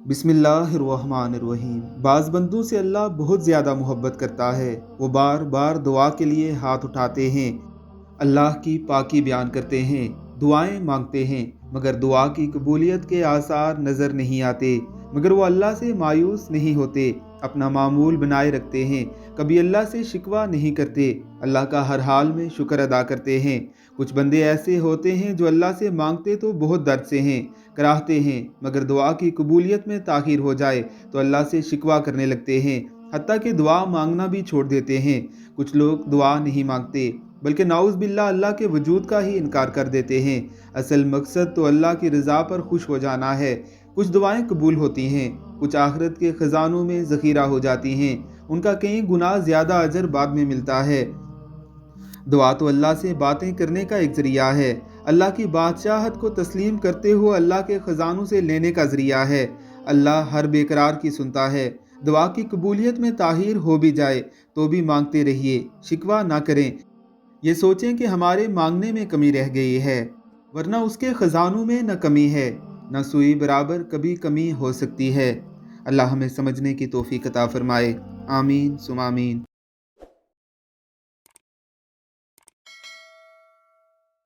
बिस्मिल्लाहिर्रहमानिर्रहीम। बाज़ बंदों से अल्लाह बहुत ज़्यादा मोहब्बत करता है। वो बार बार दुआ के लिए हाथ उठाते हैं, अल्लाह की पाकी बयान करते हैं, दुआएं मांगते हैं, मगर दुआ की कबूलियत के आसार नज़र नहीं आते। मगर वो अल्लाह से मायूस नहीं होते, अपना मामूल बनाए रखते हैं, कभी अल्लाह से शिकवा नहीं करते, अल्लाह का हर हाल में शुक्र अदा करते हैं। कुछ बंदे ऐसे होते हैं जो अल्लाह से मांगते तो बहुत दर्द से हैं, कराहते हैं, मगर दुआ की कबूलियत में ताख़ीर हो जाए तो अल्लाह से शिकवा करने लगते हैं, हत्ता कि दुआ मांगना भी छोड़ देते हैं। कुछ लोग दुआ नहीं मांगते बल्कि नाउज़ बिल्लाह अल्लाह के वजूद का ही इनकार कर देते हैं। असल मकसद तो अल्लाह की रज़ा पर खुश हो जाना है। कुछ दुआएं कबूल होती हैं, कुछ आखिरत के ख़जानों में ज़ख़ीरा हो जाती हैं, उनका कई गुना ज़्यादा अजर बाद में मिलता है। दुआ तो अल्लाह से बातें करने का एक ज़रिया है, अल्लाह की बादशाहत को तस्लीम करते हुए अल्लाह के ख़जानों से लेने का ज़रिया है। अल्लाह हर बेकरार की सुनता है। दुआ की कबूलियत में ताहीर हो भी जाए तो भी मांगते रहिए, शिकवा ना करें। ये सोचें कि हमारे मांगने में कमी रह गई है, वरना उसके ख़जानों में न कमी है, न सुई बराबर कभी कमी हो सकती है। अल्लाह हमें समझने की तौफीक अता फ़रमाए। आमीन सुम आमीन।